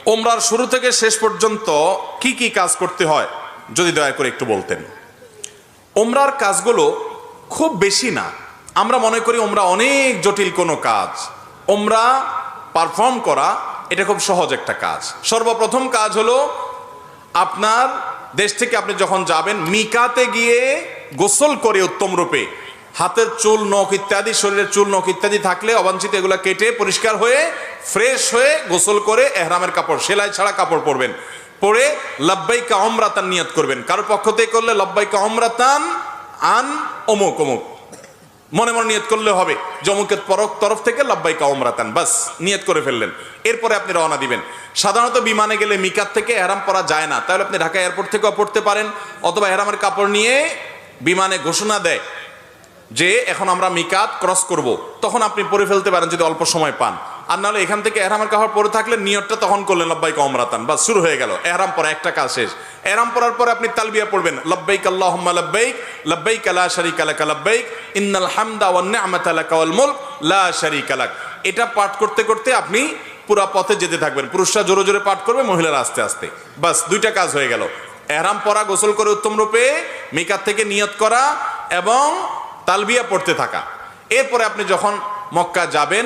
ওমরার শুরু থেকে শেষ পর্যন্ত কি কি কাজ করতে হয় যদি দয়া করে একটু বলতেন। ওমরার কাজগুলো খুব বেশি না, আমরা মনে করি ওমরা অনেক জটিল কোনো কাজ। ওমরা পারফর্ম করা এটা খুব সহজ একটা কাজ। সর্বপ্রথম কাজ হলো আপনার দেশ থেকে আপনি যখন যাবেন মিকাতে গিয়ে গোসল করে উত্তম রূপে হাতের চুল নখ ইত্যাদি, শরীরের চুল নখ ইত্যাদি থাকলে অবাঞ্ছিত এগুলো কেটে পরিষ্কার হয়ে ফ্রেশ হয়ে গোসল করে এহরামের কাপড়, সেলাই ছাড়া কাপড় পরবেন, পরে লাব্বাইকা উমরাতান নিয়ত করবেন। কারোর পক্ষ থেকে করলে লাব্বাইকা উমরাতান আন অমুক অমুক মনে মনে নিয়ত করলে হবে, জমুকের তরফ থেকে লাব্বাইকা উমরাতান, বাস নিয়ত করে ফেললেন। এরপরে আপনি রওনা দিবেন। সাধারণত বিমানে গেলে মিকাত থেকে এহরাম পরা যায় না, তাহলে আপনি ঢাকা এয়ারপোর্ট থেকেও পড়তে পারেন, অথবা এহরামের কাপড় নিয়ে বিমানে ঘোষণা দেয় যে এখন আমরা মিকাত ক্রস করব, তখন আপনি পরে ফেলতে পারেন যদি অল্প সময় পান। আর নাহলে এখান থেকে এহরামের কাপড় পরে থাকলে নিয়তটা তখন করলেন লাব্বাইকা উমরাতান, বাস শুরু হয়ে গেল এহরাম পরা, একটা কাজ শেষ। এহরাম পরার পরে আপনি তালবিয়া পড়বেন, লাব্বাইক আল্লাহুম্মা লাব্বাইক লাব্বাইক লা শারীকা লাক লাব্বাইক ইন্নাল হামদা ওয়ান নি'মাতা লাকা ওয়াল মুলক লা শারীকা লাক। এটা পাঠ করতে করতে আপনি পুরা পথে যেতে থাকবেন। পুরুষরা জোরে জোরে পাঠ করবে, মহিলারা আস্তে আস্তে, বাস দুইটা কাজ হয়ে গেল। এহরাম পরা, গোসল করে উত্তম রূপে মিকাত থেকে নিয়ত করা এবং তালবিয়া পড়তে থাকা। এরপরে আপনি যখন মক্কা যাবেন,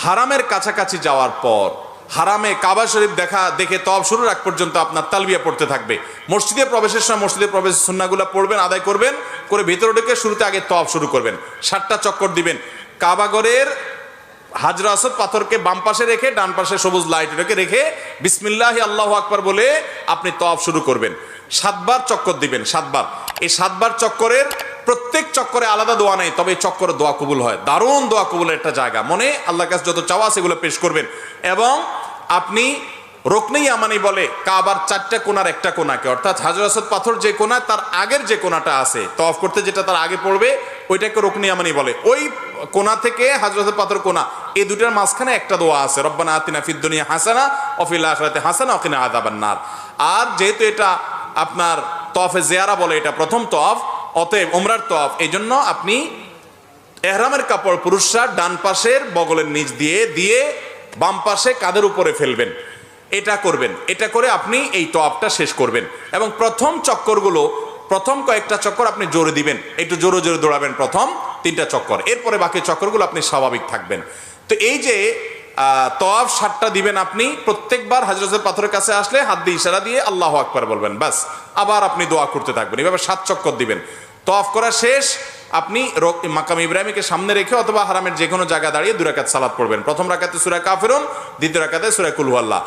হারামের কাছাকাছি যাওয়ার পর হারামে কাবা শরীফ দেখে তওয়াফ শুরুর আগ পর্যন্ত আপনার তালবিয়া পড়তে থাকবে। মসজিদে প্রবেশের সময় মসজিদে প্রবেশের সুন্নাহগুলো পড়বেন, আদায় করবেন, করে ভিতরে ঢুকে শুরুতে আগে তওয়াফ শুরু করবেন। 7টা চক্কর দিবেন। কাবাগরের হাজরা আসওয়াদ পাথরকে বাম পাশে রেখে ডান পাশে সবুজ লাইট রেখে বিসমিল্লাহি আল্লাহু আকবার বলে আপনি তওয়াফ শুরু করবেন। 7বার চক্কর দিবেন, 7বার। এই 7বার চক্করের প্রত্যেক চক্করে আলাদা দোয়া নেই, তবে এই চক্করে দোয়া কবুল হয়। দারুণ দোয়া কবুলের একটা জায়গা। মনে আল্লাহর কাছে যত চাওয়া সেগুলো পেশ করবেন। এবং আপনি রুকনে ইয়ামানি বলে কাবার 4টা কোণার একটা কোণাকে, অর্থাৎ হাজর আসওয়াদ পাথর যে কোণা তার আগের যে কোণাটা আছে তওয়াফ করতে যেটা তার আগে পড়বে ওইটাকে রুকনে ইয়ামানি বলে। ওই কোণা থেকে হাজর আসওয়াদ পাথর কোণা, এই দুটার মাঝখানে একটা দোয়া আছে, রব্বানা আতিনা ফিদ দুনিয়া হাসানা ওয়া ফিল আখিরাতি হাসানা ওয়া কিনা আযাবান নার। আর যেহেতু এটা আপনার তওয়াফে জিয়ারা বলে, এটা প্রথম তওয়াফ, অতএব উমরার তওয়াফ, এই জন্য আপনি এহরামের কাপড় পুরুষরা ডান পাশের বগলের নিচ দিয়ে বাম পাশে কাঁধের উপরে ফেলবেন। এটা করবেন। এটা করে আপনি এই তওয়াফটা শেষ করবেন। এবং প্রথম চক্করগুলো, প্রথম কয়েকটা চক্কর আপনি জোরে দিবেন, একটু জোরে জোরে দৌড়াবেন প্রথম 3টা চক্কর। এরপরে বাকি চক্করগুলো আপনি স্বাভাবিক থাকবেন। তো এই যে তওয়াফ 7টা দিবেন আপনি, প্রত্যেকবার হাজর আসওয়াদ পাথরের কাছে আসলে হাত দিয়ে ইশারা দিয়ে আল্লাহু আকবার বলবেন, বাস। আবার আপনি দোয়া করতে থাকবেন, এভাবে 7 চক্কর দিবেন। তওয়াফ করা শেষ, আপনি মাকাম ইব্রাহিমকে সামনে রেখে অথবা হারামের যে কোনো জায়গা দাঁড়িয়ে 2 রাকাত সালাত পড়বেন। প্রথম রাকাতে সূরা কাফিরুন, দ্বিতীয় রাকাতে সূরা কুল হুয়াল্লাহ।